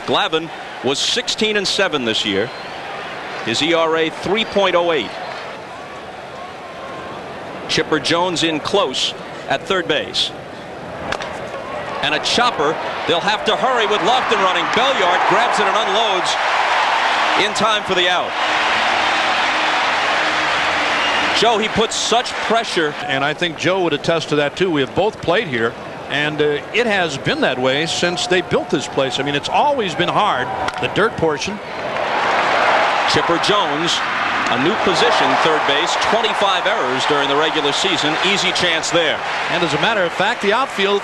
Glavine was 16-7 this year. His ERA 3.08. Chipper Jones in close at third base. And a chopper. They'll have to hurry with Lofton running. Belliard grabs it and unloads in time for the out. Joe, he puts such pressure. And I think Joe would attest to that too. We have both played here, and it has been that way since they built this place. I mean, it's always been hard, the dirt portion. Chipper Jones, a new position, third base, 25 errors during the regular season. Easy chance there. And as a matter of fact, the outfield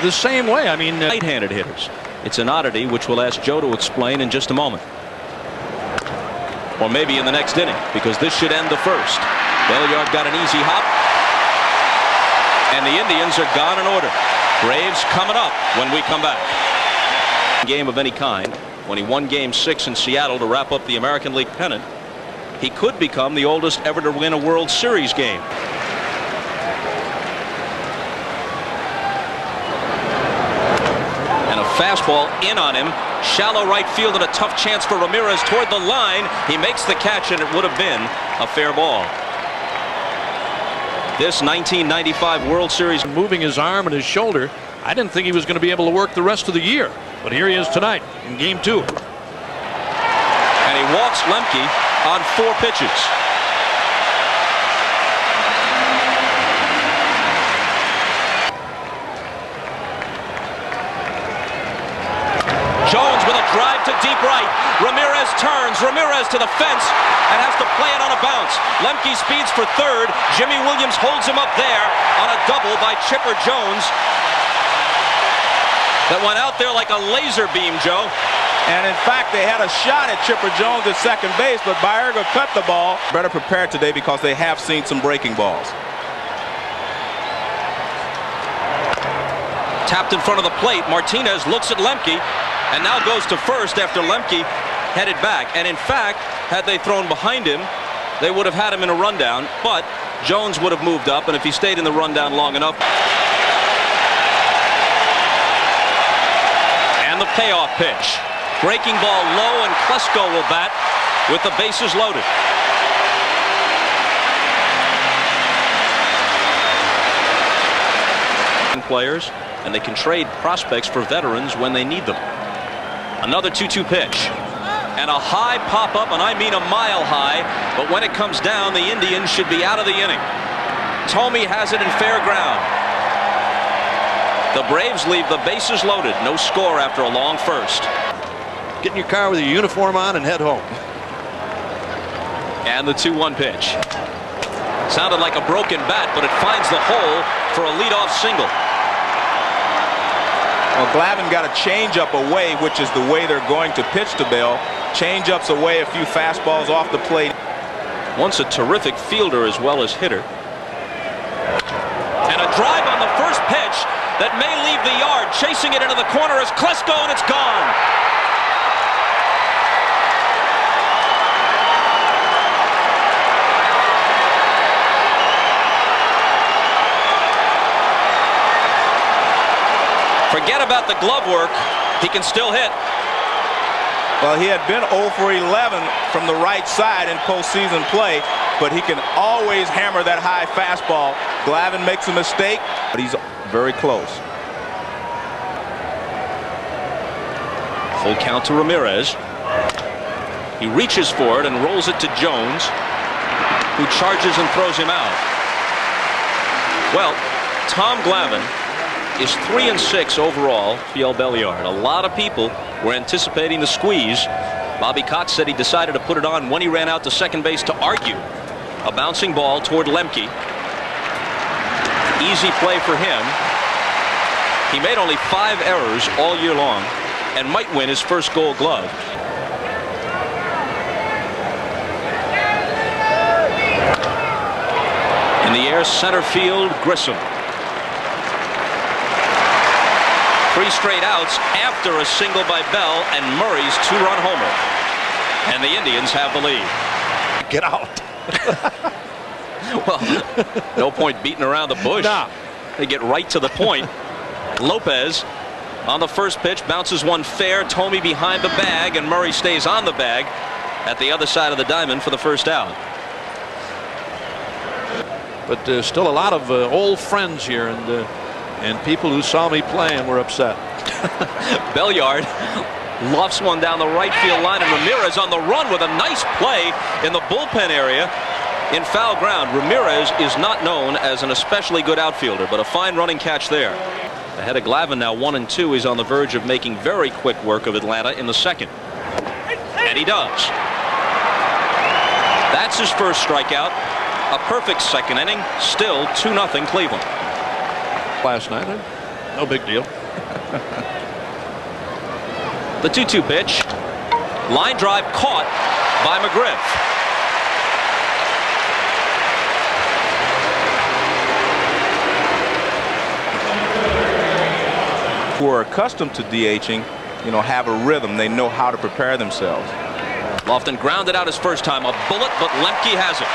the same way. I mean, right-handed hitters. It's an oddity which we'll ask Joe to explain in just a moment. Or maybe in the next inning, because this should end the first. Belliard got an easy hop. And the Indians are gone in order. Braves coming up when we come back. Game of any kind. When he won Game 6 in Seattle to wrap up the American League pennant, he could become the oldest ever to win a World Series game. And a fastball in on him. Shallow right field and a tough chance for Ramirez toward the line. He makes the catch, and it would have been a fair ball. This 1995 World Series. Moving his arm and his shoulder. I didn't think he was going to be able to work the rest of the year. But here he is tonight in Game 2. And he walks Lemke on 4 pitches. Jones with a drive to deep right. Ramirez turns. Ramirez to the fence and has to play it on a bounce. Lemke speeds for third. Jimmy Williams holds him up there on a double by Chipper Jones. That went out there like a laser beam, Joe. And in fact, they had a shot at Chipper Jones at second base, but Baerga cut the ball. Better prepared today because they have seen some breaking balls. Tapped in front of the plate. Martinez looks at Lemke and now goes to first after Lemke headed back. And in fact, had they thrown behind him, they would have had him in a rundown, but Jones would have moved up, and if he stayed in the rundown long enough. And the payoff pitch. Breaking ball low, and Klesko will bat with the bases loaded. Players, and they can trade prospects for veterans when they need them. Another 2-2 pitch. And a high pop-up, and I mean a mile high, but when it comes down, the Indians should be out of the inning. Thome has it in fair ground. The Braves leave the bases loaded. No score after a long first. Get in your car with your uniform on and head home. And the 2-1 pitch. Sounded like a broken bat, but it finds the hole for a leadoff single. Well, Glavine got a changeup away, which is the way they're going to pitch to Bell. Changeups away, a few fastballs off the plate. Once a terrific fielder as well as hitter. And a drive on the first pitch that may leave the yard. Chasing it into the corner is Klesko, and it's gone. Forget about the glove work. He can still hit. Well, he had been 0 for 11 from the right side in postseason play, but he can always hammer that high fastball. Glavine makes a mistake, but he's very close. Full count to Ramirez. He reaches for it and rolls it to Jones, who charges and throws him out. Well, Tom Glavine is 3-6 overall. Belliard. A lot of people were anticipating the squeeze. Bobby Cox said he decided to put it on when he ran out to second base to argue. A bouncing ball toward Lemke. Easy play for him. He made only 5 errors all year long and might win his first Gold Glove. In the air, center field, Grissom. 3 straight outs after a single by Bell and Murray's 2-run homer. And the Indians have the lead. Get out. Well, no point beating around the bush. Nah. They get right to the point. Lopez On the first pitch, bounces one fair. Thome behind the bag, and Murray stays on the bag at the other side of the diamond for the first out. But still a lot of old friends here, and people who saw me play and were upset. Belliard lofts one down the right field line, and Ramirez on the run with a nice play in the bullpen area in foul ground. Ramirez is not known as an especially good outfielder, but a fine running catch there. Ahead of Glavine now 1-2. He's on the verge of making very quick work of Atlanta in the second. And he does. That's his first strikeout. A perfect second inning. Still 2-0 Cleveland. Last night, no big deal. The 2-2 pitch. Line drive caught by McGriff. Who are accustomed to DHing, have a rhythm. They know how to prepare themselves. Lofton grounded out his first time. A bullet, but Lemke has it.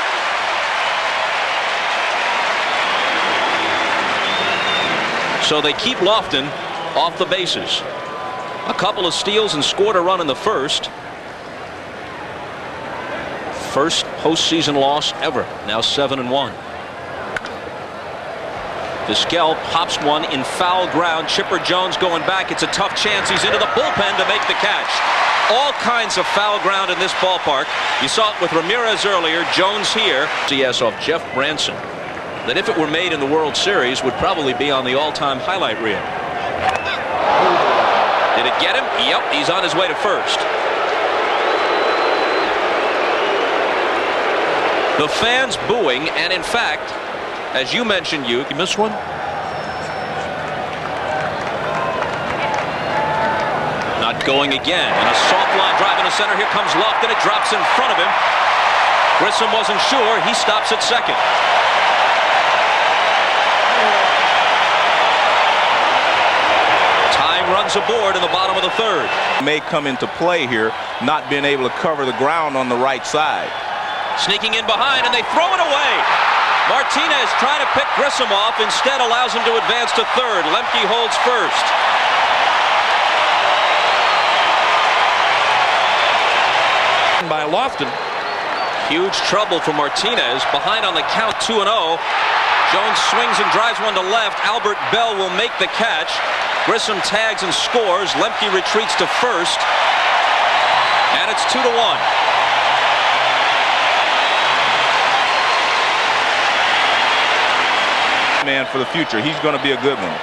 So they keep Lofton off the bases. A couple of steals and scored a run in the first. First postseason loss ever. Now 7-1. Vizquel pops one in foul ground. Chipper Jones going back. It's a tough chance. He's into the bullpen to make the catch. All kinds of foul ground in this ballpark. You saw it with Ramirez earlier. Jones here. CS off Jeff Branson. That if it were made in the World Series would probably be on the all-time highlight reel. Did it get him? Yep, he's on his way to first. The fans booing, and in fact, as you mentioned, you missed one. Not going again. And a soft line drive into center. Here comes Lofton. It drops in front of him. Grissom wasn't sure. He stops at second. Time runs aboard in the bottom of the third. May come into play here, not being able to cover the ground on the right side. Sneaking in behind, and they throw it away. Martinez trying to pick Grissom off, instead allows him to advance to third. Lemke holds first. By Lofton. Huge trouble for Martinez. Behind on the count, 2-0. Jones swings and drives one to left. Albert Bell will make the catch. Grissom tags and scores. Lemke retreats to first. And it's 2-1. Man for the future. He's going to be a good one.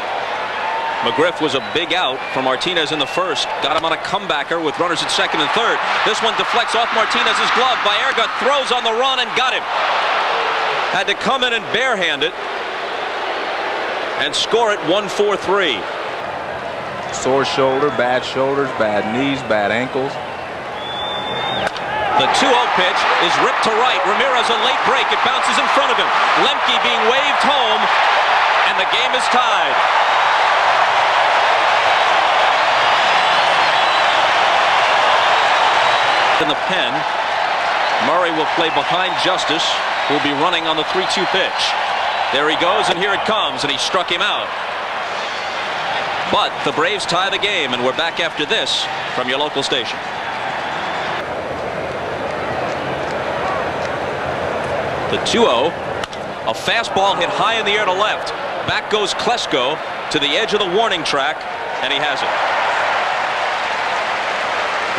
McGriff was a big out for Martinez in the first. Got him on a comebacker with runners at second and third. This one deflects off Martinez's glove. Baerga throws on the run and got him. Had to come in and barehand it and score it 1-4-3. Sore shoulder, bad knees, bad ankles. The 2-0 pitch is ripped to right. Ramirez a late break. It bounces in front of him. Lemke being waved home, and the game is tied. In the pen, Murray will play behind Justice, who will be running on the 3-2 pitch. There he goes, and here it comes, and he struck him out. But the Braves tie the game, and we're back after this from your local station. The 2-0, a fastball hit high in the air to left. Back goes Klesko to the edge of the warning track, and he has it.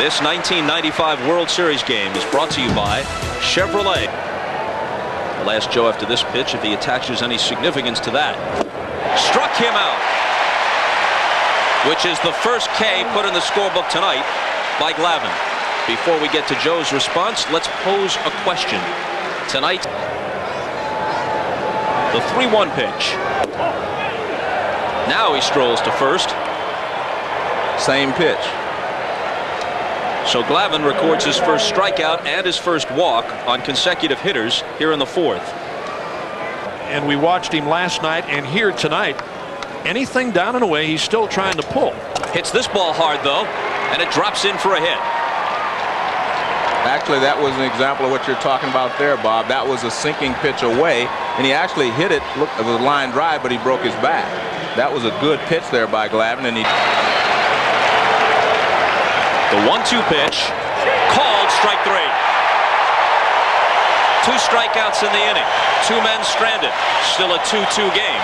This 1995 World Series game is brought to you by Chevrolet. I'll ask Joe after this pitch if he attaches any significance to that. Struck him out, which is the first K put in the scorebook tonight by Glavine. Before we get to Joe's response, let's pose a question. Tonight, the 3-1 pitch. Now he strolls to first. Same pitch. So Glavine records his first strikeout and his first walk on consecutive hitters here in the fourth. And we watched him last night and here tonight. Anything down and away, he's still trying to pull. Hits this ball hard, though, and it drops in for a hit. Actually, that was an example of what you're talking about there, Bob. That was a sinking pitch away, and he actually hit it. Look, it was a line drive, but he broke his back. That was a good pitch there by Glavine, and he... The 1-2 pitch. Called strike 3. 2 strikeouts in the inning. 2 men stranded. Still a 2-2 game.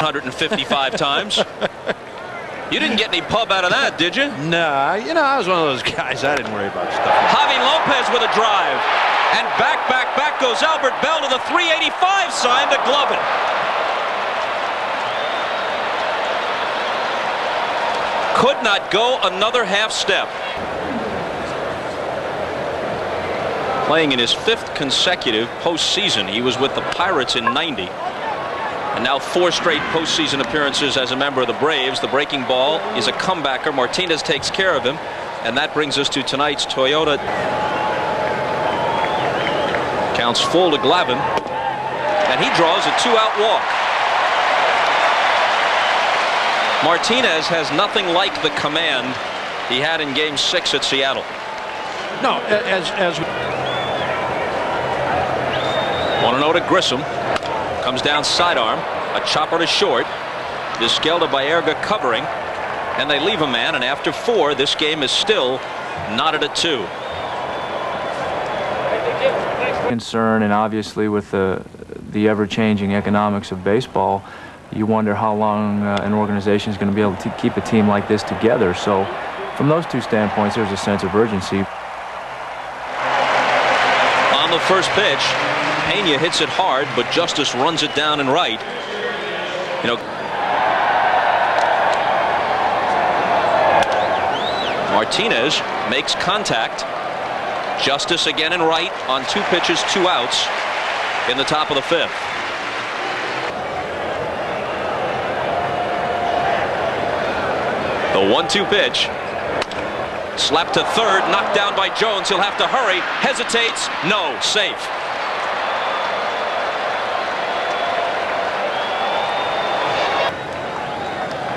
155 times. You didn't get any pub out of that, did you? Nah, you know, I was one of those guys. I didn't worry about stuff. Javi Lopez with a drive. And back goes Albert Bell to the 385 sign to Glavine. Could not go another half step. Playing in his 5th consecutive postseason. He was with the Pirates in '90. And now 4 straight postseason appearances as a member of the Braves. The breaking ball is a comebacker. Martinez takes care of him. And that brings us to tonight's Toyota. Counts full to Glavine. And he draws a 2-out walk. Martinez has nothing like the command he had in Game 6 at Seattle. No, as 1-0 to Grissom. Comes down sidearm. A chopper to short. Vizquel to Baerga covering. And they leave a man. And after 4, this game is still knotted at 2. Concern, and obviously with the ever-changing economics of baseball, you wonder how long an organization is going to be able to keep a team like this together. So from those 2 standpoints, there's a sense of urgency. On the first pitch, Pena hits it hard, but Justice runs it down and right. You know, Martinez makes contact. Justice again in right on 2 pitches, 2 outs in the top of the 5th. The 1-2 pitch. Slapped to third, knocked down by Jones. He'll have to hurry. Hesitates. No, safe.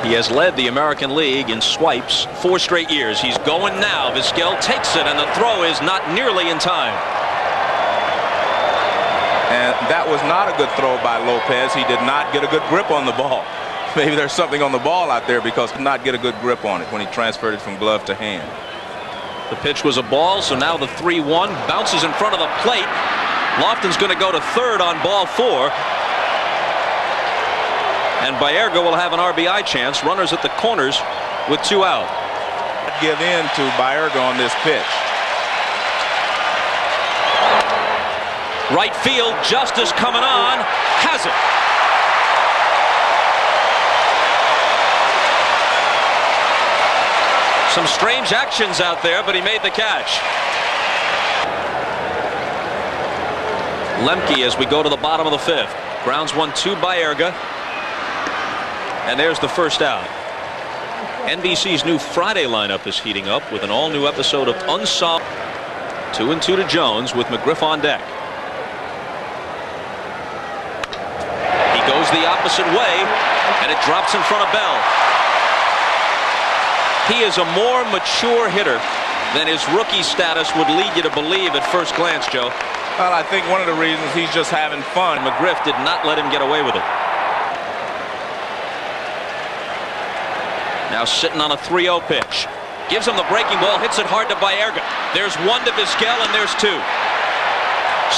He has led the American League in swipes 4 straight years. He's going now. Vizquel takes it, and the throw is not nearly in time. And that was not a good throw by Lopez. He did not get a good grip on the ball. Maybe there's something on the ball out there because he did not get a good grip on it when he transferred it from glove to hand. The pitch was a ball, so now the 3-1 bounces in front of the plate. Lofton's going to go to third on ball 4. And Baerga will have an RBI chance. Runners at the corners with 2 out. Give in to Baerga on this pitch. Right field, Justice coming on, has it. Some strange actions out there, but he made the catch. Lemke as we go to the bottom of the 5th. Grounds 1 to Baerga. And there's the first out. NBC's new Friday lineup is heating up with an all-new episode of Unsolved. 2-2 to Jones with McGriff on deck. He goes the opposite way, and it drops in front of Bell. He is a more mature hitter than his rookie status would lead you to believe at first glance, Joe. Well, I think one of the reasons he's just having fun. McGriff did not let him get away with it. Now sitting on a 3-0 pitch. Gives him the breaking ball, hits it hard to Baerga. There's 1 to Vizquel, and there's 2.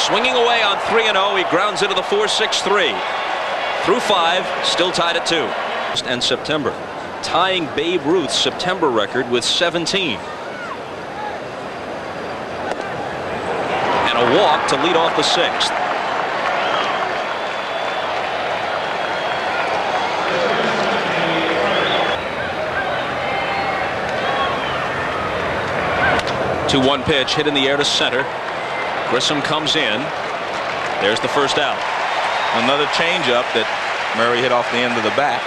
Swinging away on 3-0, he grounds into the 4-6-3. Through 5, still tied at 2. And September, tying Babe Ruth's September record with 17. And a walk to lead off the 6th. The 2-1 pitch hit in the air to center. Grissom comes in. There's the first out. Another changeup that Murray hit off the end of the bat.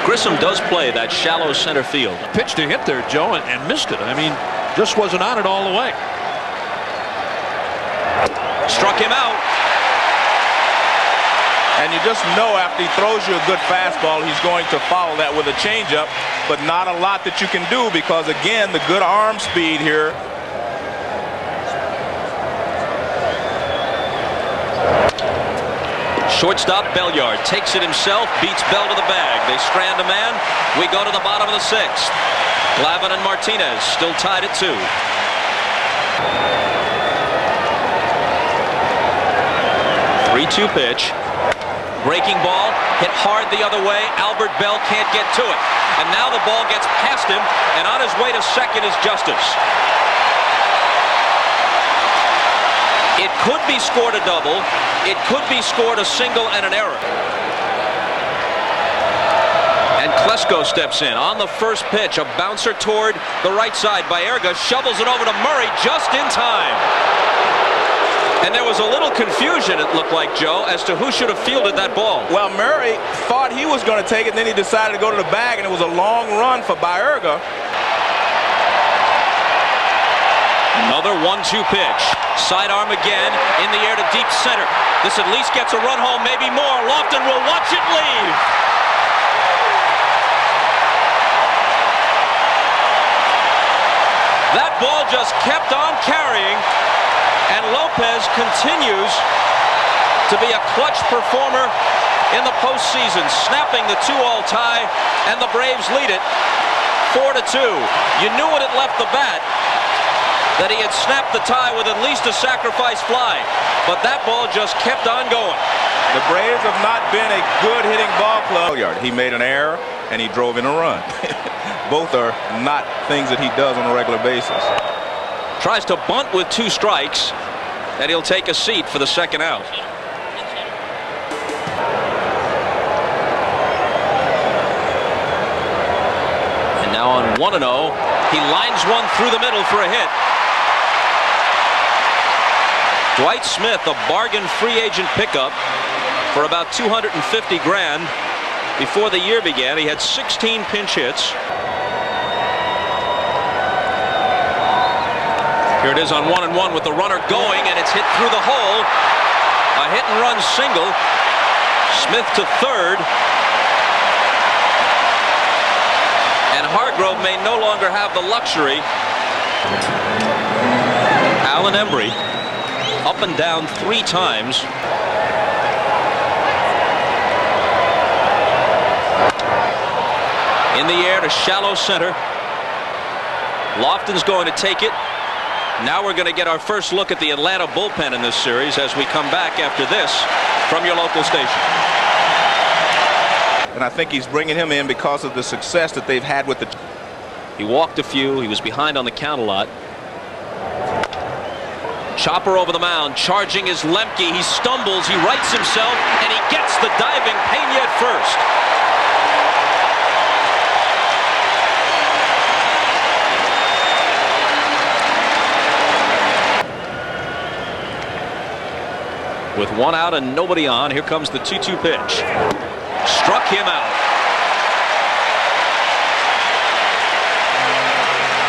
Grissom does play that shallow center field. Pitch to hit there, Joe, and missed it. I mean, just wasn't on it all the way. Struck him out. And you just know after he throws you a good fastball, he's going to follow that with a changeup, but not a lot that you can do because, again, the good arm speed here. Shortstop Belliard takes it himself, beats Bell to the bag. They strand a man. We go to the bottom of the 6th. Glavine and Martinez still tied at 2. 3-2 pitch. Breaking ball, hit hard the other way. Albert Bell can't get to it. And now the ball gets past him, and on his way to second is Justice. It could be scored a double. It could be scored a single and an error. And Klesko steps in on the first pitch. A bouncer toward the right side. Baerga shovels it over to Murray just in time. And there was a little confusion, it looked like, Joe, as to who should have fielded that ball. Well, Murray thought he was going to take it, then he decided to go to the bag, and it was a long run for Baerga. Another 1-2 pitch. Sidearm again, in the air to deep center. This at least gets a run home, maybe more. Lofton will watch it leave. That ball just kept on carrying. And Lopez continues to be a clutch performer in the postseason, snapping the 2-all tie, and the Braves lead it 4-2. You knew when it left the bat that he had snapped the tie with at least a sacrifice fly, but that ball just kept on going. The Braves have not been a good hitting ball club. He made an error, and he drove in a run. Both are not things that he does on a regular basis. Tries to bunt with 2 strikes, and he'll take a seat for the second out. And now on 1-0, he lines one through the middle for a hit. Dwight Smith, a bargain free agent pickup for about $250 grand. Before the year began, he had 16 pinch hits. Here it is on 1-1 with the runner going, and it's hit through the hole. A hit and run single. Smith to third. And Hargrove may no longer have the luxury. Alan Embry up and down 3 times. In the air to shallow center. Lofton's going to take it. Now we're going to get our first look at the Atlanta bullpen in this series as we come back after this from your local station. And I think he's bringing him in because of the success that they've had with the... He walked a few. He was behind on the count a lot. Chopper over the mound. Charging is Lemke. He stumbles. He rights himself. And he gets the diving Pena at first. With 1 out and nobody on, here comes the 2-2 pitch. Struck him out.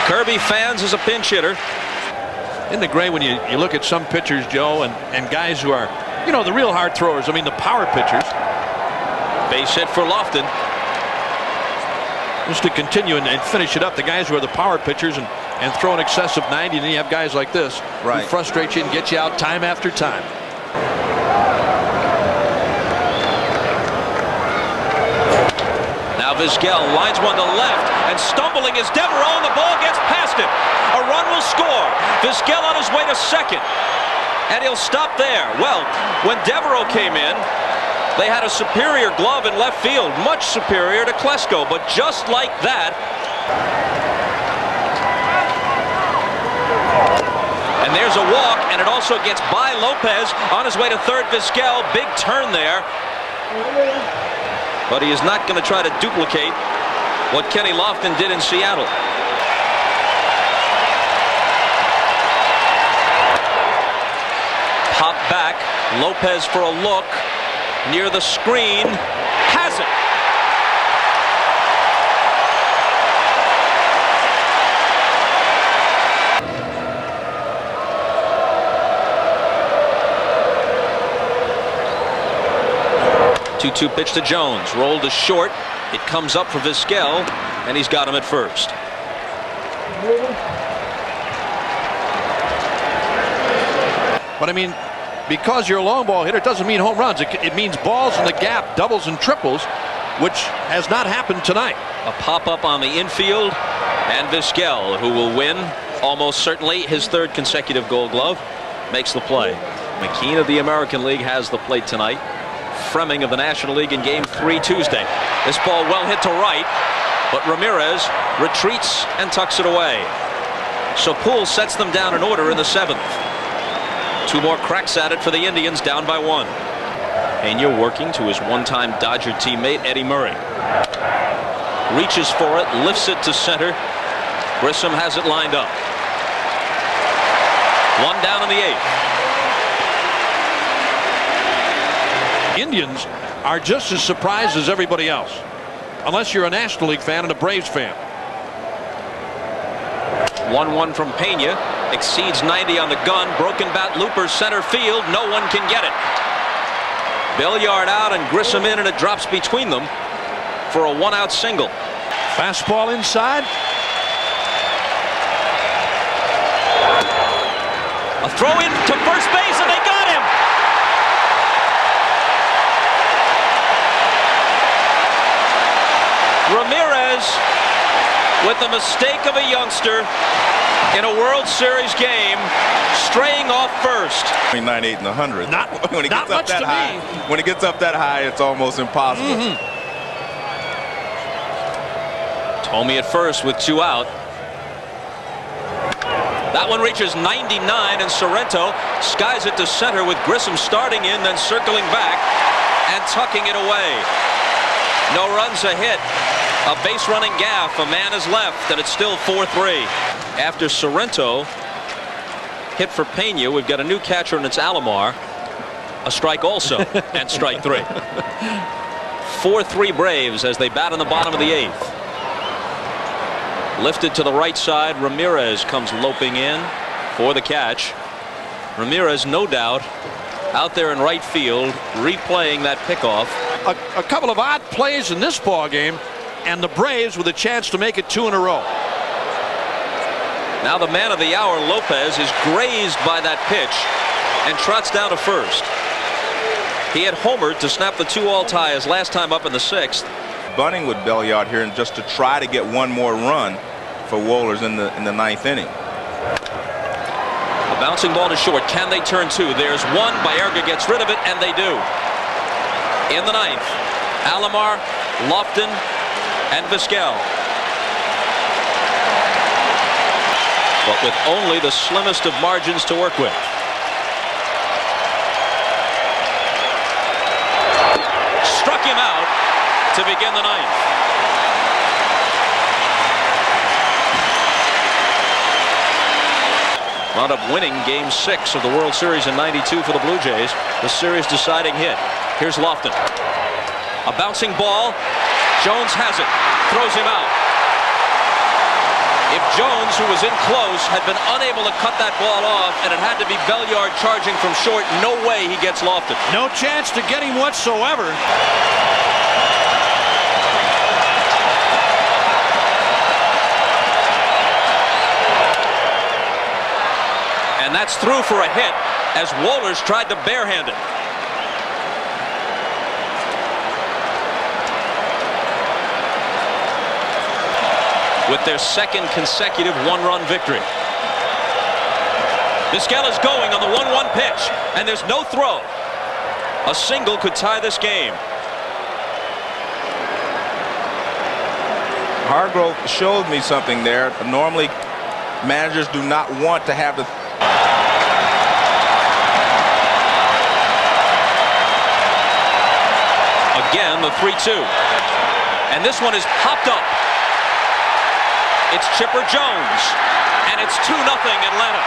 Kirby fans as a pinch hitter. Isn't it great when you look at some pitchers, Joe, and guys who are, you know, the real hard throwers. I mean, the power pitchers. Base hit for Lofton. Just to continue and finish it up, the guys who are the power pitchers and throw an excess of 90, and then you have guys like this who frustrate you and get you out time after time. Now Vizquel lines one to left, and stumbling is Devereaux, and the ball gets past him. A run will score. Vizquel on his way to second, and he'll stop there. Well, when Devereaux came in, they had a superior glove in left field, much superior to Klesko, but just like that. And there's a walk, and it also gets by Lopez on his way to third. Vizquel, big turn there. But he is not going to try to duplicate what Kenny Lofton did in Seattle. Pop back. Lopez for a look. Near the screen. Has it. Two pitch to Jones, rolled to short. It comes up for Vizquel, and he's got him at first. But I mean, because you're a long ball hitter, it doesn't mean home runs. It means balls in the gap, doubles and triples, which has not happened tonight. A pop-up on the infield, and Vizquel, who will win almost certainly his 3rd consecutive Gold Glove, makes the play. McKean of the American League has the plate tonight. Fremming of the National League in Game 3 Tuesday. This ball well hit to right, but Ramirez retreats and tucks it away. So Poole sets them down in order in the 7th. 2 more cracks at it for the Indians, down by 1. Pena working to his one-time Dodger teammate Eddie Murray. Reaches for it, lifts it to center. Grissom has it lined up. 1 down in the 8th. Indians are just as surprised as everybody else, unless you're a National League fan and a Braves fan. 1-1 from Pena. Exceeds 90 on the gun. Broken bat looper center field. No one can get it. Belliard out and Grissom in, and it drops between them for a 1-out single. Fastball inside. A throw in to first base, and they got him. Ramirez with the mistake of a youngster in a World Series game, straying off first. 9, 8, and 100. When he gets up that high. When he gets up that high, it's almost impossible. Tomey at first with 2 out. That one reaches 99, and Sorrento skies it to center with Grissom starting in, then circling back and tucking it away. No runs, a hit. A base running gaff. A man is left, and it's still 4-3. After Sorrento hit for Pena, we've got a new catcher, and it's Alomar. A strike also, and strike 3. 4-3 Braves as they bat in the bottom of the 8th. Lifted to the right side. Ramirez comes loping in for the catch. Ramirez, no doubt, out there in right field, replaying that pickoff. A couple of odd plays in this ball game, and the Braves with a chance to make it 2 in a row. Now the man of the hour, Lopez, is grazed by that pitch and trots down to first. He had homered to snap the 2-all tie his last time up in the 6th. Bunting with Belliard here, and just to try to get 1 more run for Wohlers in the 9th inning. A bouncing ball to short. Can they turn 2? There's 1. Baerga gets rid of it, and they do. In the 9th, Alomar, Lofton, and Vizquel. But with only the slimmest of margins to work with. Struck him out to begin the 9th. Wound up winning Game 6 of the World Series in '92 for the Blue Jays. The series deciding hit. Here's Lofton. A bouncing ball. Jones has it. Throws him out. If Jones, who was in close, had been unable to cut that ball off, and it had to be Belliard charging from short, no way he gets Lofton. No chance to get him whatsoever. And that's through for a hit as Wohlers tried to barehand it. With their 2nd consecutive 1-run victory. Vizquel is going on the 1-1 pitch, and there's no throw. A single could tie this game. Hargrove showed me something there. Normally, managers do not want to have the... Again, the 3-2. And this one is popped up. It's Chipper Jones, and it's 2-0 Atlanta.